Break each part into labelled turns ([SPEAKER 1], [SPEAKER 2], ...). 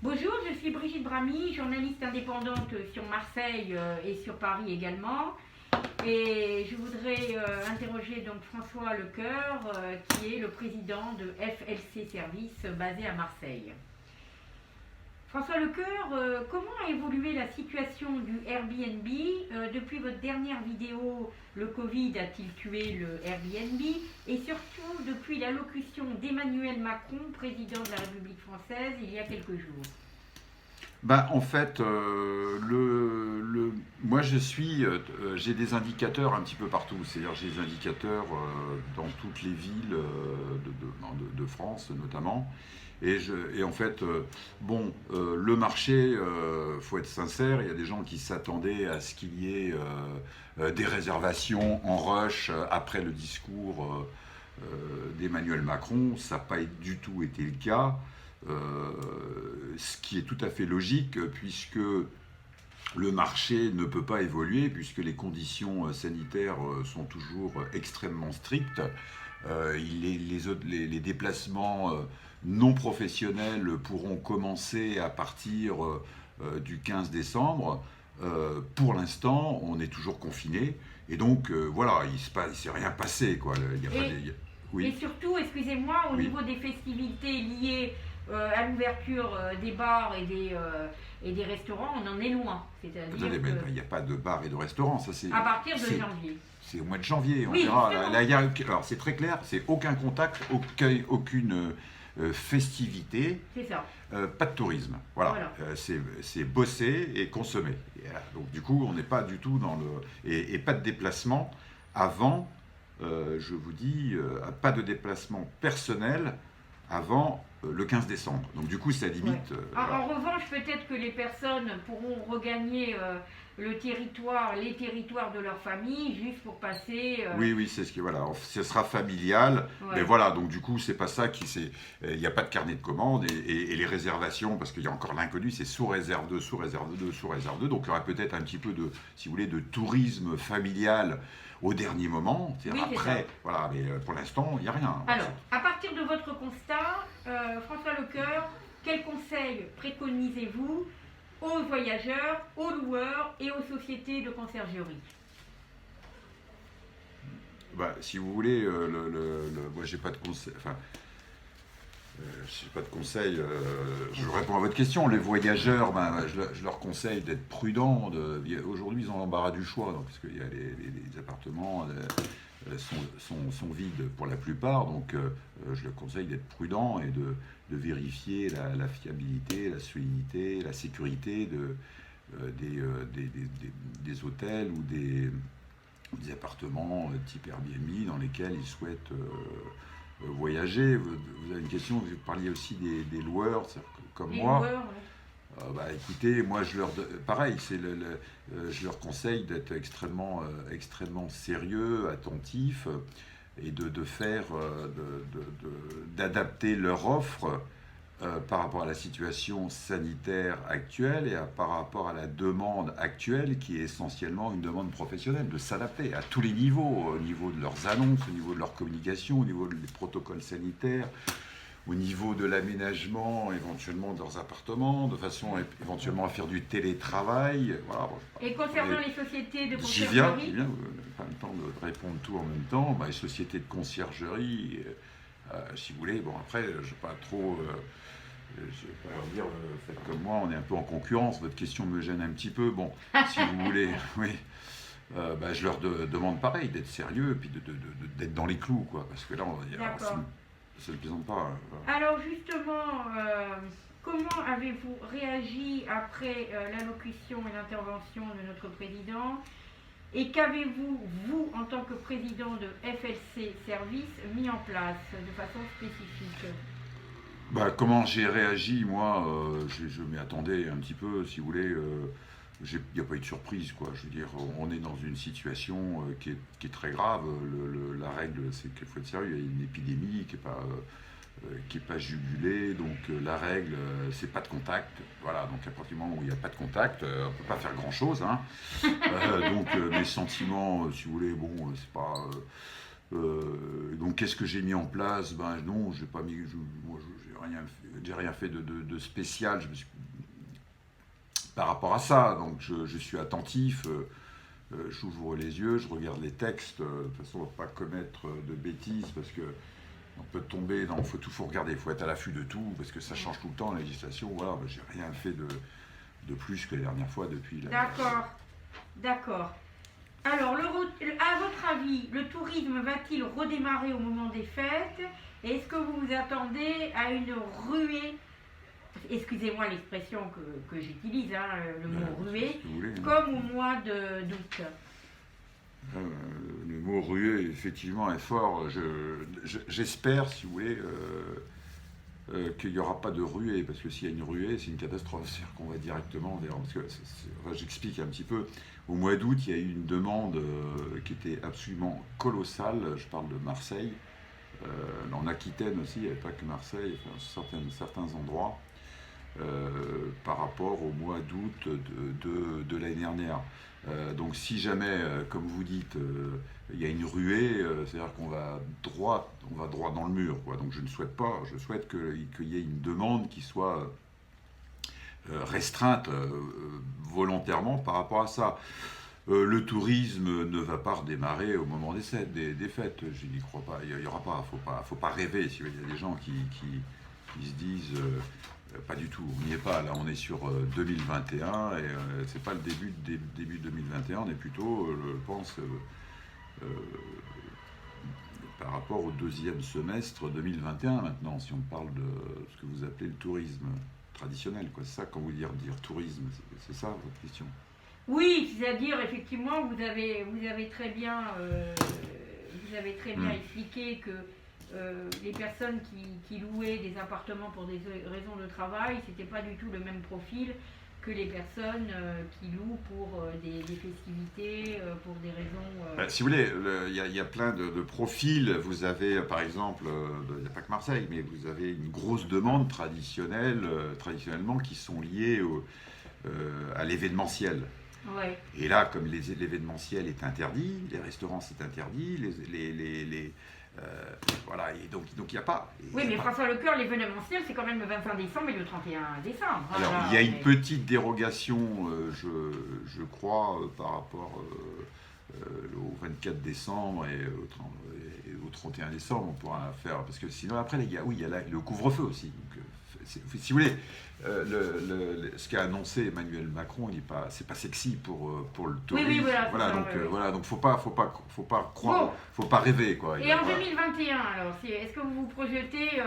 [SPEAKER 1] Bonjour, je suis Brigitte Bramy, journaliste indépendante sur Marseille et sur Paris également. Et je voudrais interroger donc François Lecoeur, qui est le président de FLC Service basé à Marseille. François Lecoeur, comment a évolué la situation du Airbnb depuis votre dernière vidéo? Le Covid a-t-il tué le Airbnb? Et surtout depuis l'allocution d'Emmanuel Macron, président de la République française, il y a quelques jours.
[SPEAKER 2] En fait, moi j'ai des indicateurs un petit peu partout. C'est-à-dire j'ai des indicateurs dans toutes les villes de France notamment. Et en fait, le marché, faut être sincère, il y a des gens qui s'attendaient à ce qu'il y ait des réservations en rush après le discours d'Emmanuel Macron. Ça n'a pas du tout été le cas. Ce qui est tout à fait logique puisque le marché ne peut pas évoluer puisque les conditions sanitaires sont toujours extrêmement strictes. Les déplacements non professionnels pourront commencer à partir du 15 décembre. Pour l'instant, on est toujours confiné et donc voilà, il ne s'est rien passé, quoi.
[SPEAKER 1] Et surtout, excusez-moi, au niveau des festivités liées à l'ouverture des bars et des restaurants, on en est loin.
[SPEAKER 2] Attendez, mais il n'y a pas de bars et de restaurants, ça c'est...
[SPEAKER 1] À partir de janvier.
[SPEAKER 2] C'est au mois de janvier, on
[SPEAKER 1] oui,
[SPEAKER 2] verra. Alors c'est très clair, c'est aucun contact, aucune festivité.
[SPEAKER 1] C'est ça.
[SPEAKER 2] Pas de tourisme. Voilà. C'est bosser et consommer. Donc du coup, on n'est pas du tout dans le... Et pas de déplacement avant, je vous dis, pas de déplacement personnel avant le 15 décembre. Donc du coup, ça limite...
[SPEAKER 1] En revanche, peut-être que les personnes pourront regagner les territoires de leur famille, juste pour passer...
[SPEAKER 2] Oui, c'est ce qui... Voilà, ce sera familial, mais voilà, donc du coup, c'est pas ça qui... Il n'y a pas de carnet de commandes, et les réservations, parce qu'il y a encore l'inconnu, c'est sous réserve 2, sous réserve 2, sous réserve 2, donc il y aura peut-être un petit peu de, si vous voulez, de tourisme familial au dernier moment, après, voilà, mais pour l'instant, il n'y a rien.
[SPEAKER 1] Alors, à partir de votre constat, François Lecoeur, quels conseils préconisez-vous aux voyageurs, aux loueurs et aux sociétés de conciergerie?
[SPEAKER 2] Si vous voulez, moi j'ai pas de conseils. Enfin, je n'ai pas de conseils. Je réponds à votre question. Les voyageurs, je leur conseille d'être prudents. Aujourd'hui, ils ont l'embarras du choix, donc, parce que les appartements sont vides pour la plupart. Donc, je leur conseille d'être prudents et de vérifier la fiabilité, la solidité, la sécurité des hôtels ou des appartements type Airbnb dans lesquels ils souhaitent voyager. Vous avez une question, vous parliez aussi des loueurs, comme moi.
[SPEAKER 1] Loueurs,
[SPEAKER 2] écoutez, moi pareil, je leur conseille d'être extrêmement sérieux, attentifs et d'adapter leur offre par rapport à la situation sanitaire actuelle et par rapport à la demande actuelle qui est essentiellement une demande professionnelle, de s'adapter à tous les niveaux, au niveau de leurs annonces, au niveau de leur communication, au niveau des protocoles sanitaires, au niveau de l'aménagement éventuellement de leurs appartements, de façon éventuellement à faire du télétravail. Voilà,
[SPEAKER 1] et concernant les sociétés de conciergerie,
[SPEAKER 2] j'y viens, pas le temps de répondre tout en même temps. Les sociétés de conciergerie, si vous voulez, après, je ne vais pas trop... je ne vais pas leur dire, faites comme moi, on est un peu en concurrence, votre question me gêne un petit peu. Si vous voulez, oui. Je leur demande pareil, d'être sérieux et puis d'être dans les clous, quoi. Parce que là, ça ne plaisante pas.
[SPEAKER 1] Alors justement, comment avez-vous réagi après l'allocution et l'intervention de notre président? Et qu'avez-vous, vous, en tant que président de FLC Service, mis en place de façon spécifique?
[SPEAKER 2] Comment j'ai réagi, moi, je m'y attendais un petit peu, si vous voulez. Il n'y a pas eu de surprise, quoi. Je veux dire, on est dans une situation qui est très grave. La règle, c'est qu'il faut être sérieux. Il y a une épidémie qui est pas jugulée. Donc la règle, c'est pas de contact. Voilà. Donc à partir du moment où il n'y a pas de contact, on peut pas faire grand chose. Donc mes sentiments, si vous voulez, c'est pas. Donc qu'est-ce que j'ai mis en place? Ben non, j'ai pas mis, moi j'ai rien fait de spécial. Par rapport à ça, donc je suis attentif. J'ouvre les yeux, je regarde les textes. De toute façon, on ne va pas commettre de bêtises parce que on peut tomber dans. Faut regarder, il faut être à l'affût de tout parce que ça change tout le temps la législation. Voilà, ben, j'ai rien fait de plus que la dernière fois depuis.
[SPEAKER 1] D'accord, d'accord. Alors, à votre avis, le tourisme va-t-il redémarrer au moment des fêtes? Et est-ce que vous vous attendez à une ruée, excusez-moi l'expression que j'utilise, hein, le mot ruée, comme au mois d'août?
[SPEAKER 2] Le mot ruée, effectivement, est fort. J'espère, si vous voulez, qu'il n'y aura pas de ruée, parce que s'il y a une ruée, c'est une catastrophe. C'est-à-dire qu'on va directement vers. Parce que j'explique un petit peu. Au mois d'août, il y a eu une demande qui était absolument colossale. Je parle de Marseille. En Aquitaine aussi, il n'y avait pas que Marseille, enfin, certains endroits, par rapport au mois d'août de l'année dernière. Donc si jamais, comme vous dites, il y a une ruée, c'est-à-dire qu'on va droit dans le mur, quoi. Donc je ne souhaite pas, je souhaite qu'il y ait une demande qui soit restreinte volontairement par rapport à ça. Le tourisme ne va pas redémarrer au moment des fêtes, je n'y crois pas, il n'y aura pas, faut pas rêver. Il y a des gens qui se disent pas du tout, on n'y est pas, là on est sur 2021 et c'est pas le début 2021, on est plutôt, je pense, par rapport au deuxième semestre 2021 maintenant, si on parle de ce que vous appelez le tourisme traditionnel, quoi. C'est ça quand vous dire tourisme, c'est ça votre question?
[SPEAKER 1] Oui, c'est-à-dire effectivement, vous avez très bien, expliqué que les personnes qui louaient des appartements pour des raisons de travail, c'était pas du tout le même profil que les personnes qui louent pour des festivités, pour des raisons...
[SPEAKER 2] Si vous voulez, il y a plein de profils. Vous avez, par exemple, il n'y a pas que Marseille, mais vous avez une grosse demande traditionnellement, qui sont liées à l'événementiel.
[SPEAKER 1] Ouais.
[SPEAKER 2] Et là, comme l'événementiel est interdit, les restaurants c'est interdit, voilà, et donc il n'y a pas.
[SPEAKER 1] Oui, mais François Lecoeur, l'événementiel, c'est quand même le 25 décembre et le 31 décembre.
[SPEAKER 2] Alors, il y a une petite dérogation, je crois, par rapport au 24 décembre et au 31 décembre, on pourra faire, parce que sinon, après, il y a le couvre-feu aussi. Donc, si vous voulez, ce qu'a annoncé Emmanuel Macron, c'est pas sexy pour le tourisme.
[SPEAKER 1] Oui,
[SPEAKER 2] voilà, donc faut pas croire, faut pas rêver, quoi.
[SPEAKER 1] Et en 2021, alors, est-ce que vous vous projetez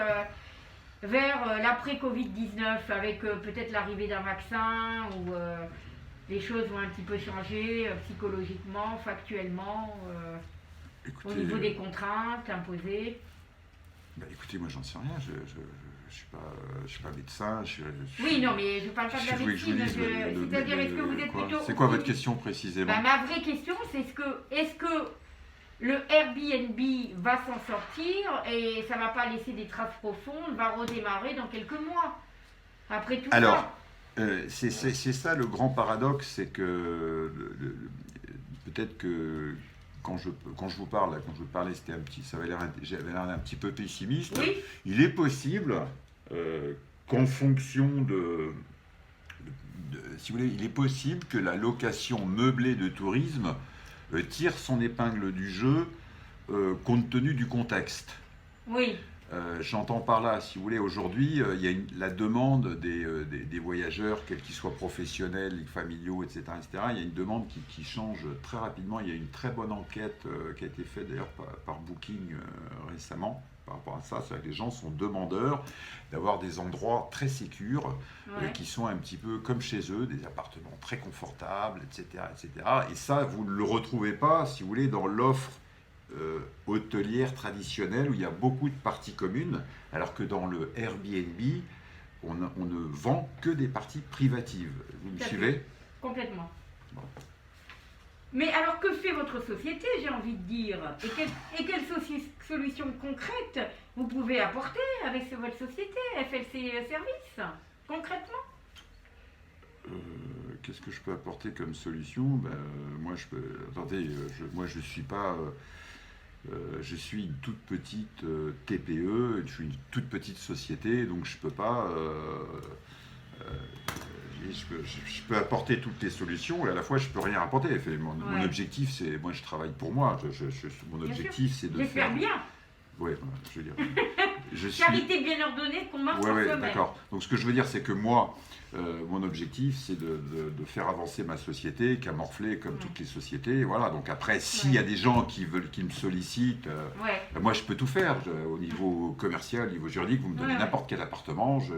[SPEAKER 1] vers l'après-Covid-19 avec peut-être l'arrivée d'un vaccin ou les choses vont un petit peu changer psychologiquement, factuellement, au niveau des contraintes imposées?
[SPEAKER 2] Écoutez, moi j'en sais rien, je suis pas médecin.
[SPEAKER 1] Oui, non, mais je parle pas de la médecine. C'est-à-dire, est-ce que vous êtes plutôt...
[SPEAKER 2] C'est quoi votre question précisément?
[SPEAKER 1] Ma vraie question, c'est est-ce que le Airbnb va s'en sortir et ça va pas laisser des traces profondes, va redémarrer dans quelques mois après tout ça?
[SPEAKER 2] C'est ça le grand paradoxe, c'est que peut-être que quand je vous parlais, j'avais l'air un petit peu pessimiste.
[SPEAKER 1] Oui.
[SPEAKER 2] Il est possible qu'en fonction si vous voulez, il est possible que la location meublée de tourisme tire son épingle du jeu compte tenu du contexte.
[SPEAKER 1] Oui.
[SPEAKER 2] J'entends par là, si vous voulez, aujourd'hui, il y a la demande des voyageurs, quels qu'ils soient professionnels, familiaux, etc., etc. Il y a une demande qui change très rapidement. Il y a une très bonne enquête qui a été faite d'ailleurs par Booking récemment par rapport à ça. C'est-à-dire que les gens sont demandeurs d'avoir des endroits très sécurs, qui sont un petit peu comme chez eux, des appartements très confortables, etc., etc. Et ça, vous ne le retrouvez pas, si vous voulez, dans l'offre hôtelière traditionnelle où il y a beaucoup de parties communes, alors que dans le Airbnb, on ne vend que des parties privatives. Vous me suivez?
[SPEAKER 1] Complètement. Bon. Mais alors que fait votre société, j'ai envie de dire? Et quelles solutions concrètes vous pouvez apporter avec votre société, FLC Services, concrètement?
[SPEAKER 2] Qu'est-ce que je peux apporter comme solution? Moi, je suis pas... je suis une toute petite TPE, je suis une toute petite société, donc je peux pas. Je peux apporter toutes les solutions et à la fois je peux rien apporter. Mon objectif, c'est, moi je travaille pour moi. Mon objectif, c'est de
[SPEAKER 1] faire bien.
[SPEAKER 2] Oui, je veux dire.
[SPEAKER 1] Charité bien ordonnée qu'on marche en soi-même.
[SPEAKER 2] D'accord. Donc ce que je veux dire, c'est que moi, mon objectif, c'est de faire avancer ma société, qu'à morfler comme toutes les sociétés. Voilà. Donc après, s'il y a des gens qui me sollicitent, moi je peux tout faire. Au niveau commercial, au niveau juridique, vous me donnez n'importe quel appartement, je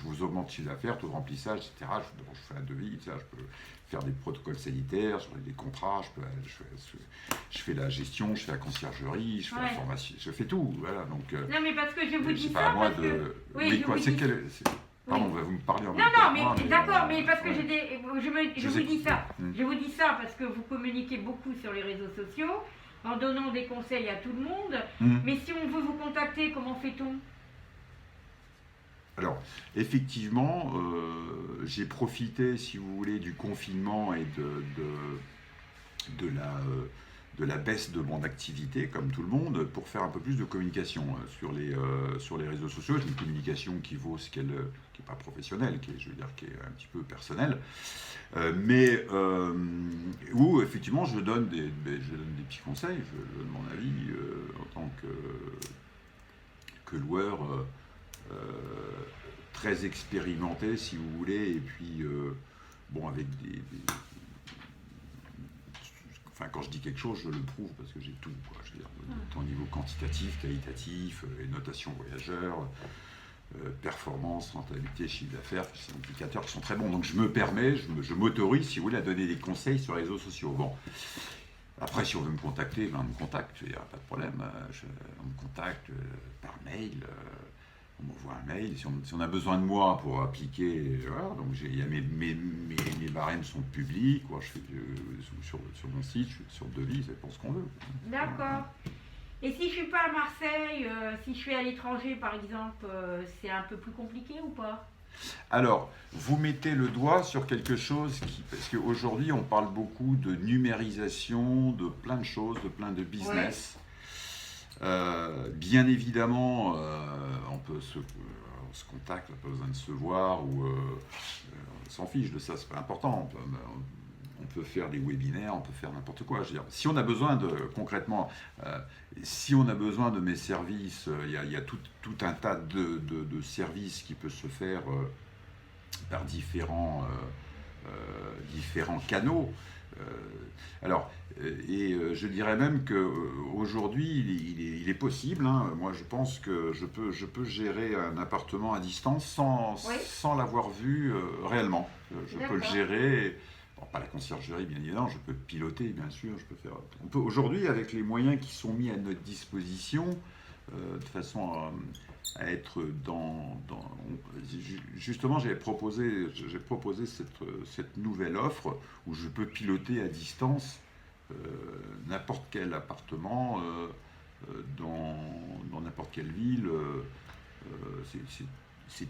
[SPEAKER 2] vous augmente le chiffre d'affaires, taux de remplissage, etc. Je fais un devis, etc. Je peux faire des protocoles sanitaires, des contrats, je fais la gestion, je fais la conciergerie, je fais la formation, je fais tout. Voilà, donc,
[SPEAKER 1] non, mais parce que je vous dis
[SPEAKER 2] ça. C'est pas à moi de.
[SPEAKER 1] Oui, quoi, c'est
[SPEAKER 2] quel. Pardon, vous me parlez en même
[SPEAKER 1] temps.
[SPEAKER 2] Non,
[SPEAKER 1] mais d'accord, mais parce que je vous dis ça. Je vous dis ça parce que vous communiquez beaucoup sur les réseaux sociaux, en donnant des conseils à tout le monde. Mais si on veut vous contacter, comment fait-on ?
[SPEAKER 2] Alors, effectivement, j'ai profité, si vous voulez, du confinement et de la baisse de mon activité, comme tout le monde, pour faire un peu plus de communication sur les réseaux sociaux. J'ai une communication qui vaut ce qu'elle, qui n'est pas professionnelle, qui est un petit peu personnelle, mais où effectivement je donne des petits conseils, je donne mon avis en tant que loueur. Très expérimenté, si vous voulez, et puis avec enfin, quand je dis quelque chose, je le prouve parce que j'ai tout, quoi. Je veux dire, tant au niveau quantitatif, qualitatif, les notations voyageurs, performance, rentabilité, chiffre d'affaires, ces indicateurs qui sont très bons. Donc je me permets, je m'autorise, si vous voulez, à donner des conseils sur les réseaux sociaux. Bon. Après, si on veut me contacter, on me contacte, il n'y a pas de problème. On me contacte par mail. On m'envoie un mail, si on a besoin de moi pour appliquer, voilà, donc mes barèmes sont publics, quoi, je fais sur mon site, je suis sur le devis, c'est pour ce qu'on veut.
[SPEAKER 1] D'accord. Et si je suis pas à Marseille, si je suis à l'étranger par exemple, c'est un peu plus compliqué ou pas ?
[SPEAKER 2] Alors, vous mettez le doigt sur quelque chose parce qu'aujourd'hui on parle beaucoup de numérisation, de plein de choses, de plein de business. Ouais. Bien évidemment, on se contacte, on n'a pas besoin de se voir, ou on s'en fiche de ça, c'est pas important. On peut faire des webinaires, on peut faire n'importe quoi. Je veux dire, si on a besoin concrètement, si on a besoin de mes services, il y a tout un tas de services qui peuvent se faire par différents canaux. Je dirais même qu'aujourd'hui, il est possible, hein, moi je pense que je peux gérer un appartement à distance sans l'avoir vu réellement. Je peux le gérer, bon, pas la conciergerie bien évidemment, je peux piloter bien sûr, on peut aujourd'hui avec les moyens qui sont mis à notre disposition, de façon à être justement j'ai proposé cette nouvelle offre où je peux piloter à distance n'importe quel appartement dans n'importe quelle ville.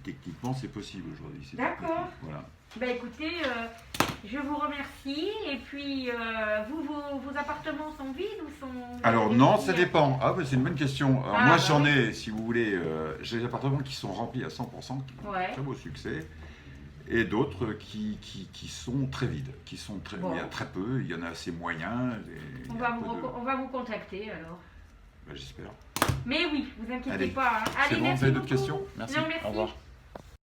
[SPEAKER 2] Techniquement c'est possible aujourd'hui.
[SPEAKER 1] D'accord.
[SPEAKER 2] Voilà.
[SPEAKER 1] Ben écoutez, je vous remercie. Et puis, vos appartements sont vides ou sont...
[SPEAKER 2] Alors non, ça dépend. Ah, c'est une bonne question. Alors, moi, j'en ai, si vous voulez, j'ai des appartements qui sont remplis à 100%, qui ont un très beau succès, et d'autres qui sont très vides, il y a très peu, il y en a assez moyens.
[SPEAKER 1] On va vous contacter alors.
[SPEAKER 2] Ben, j'espère.
[SPEAKER 1] Mais oui, vous inquiétez pas. Hein.
[SPEAKER 2] Allez, merci. Vous avez d'autres questions ? Merci.
[SPEAKER 1] Non, merci.
[SPEAKER 2] Au revoir.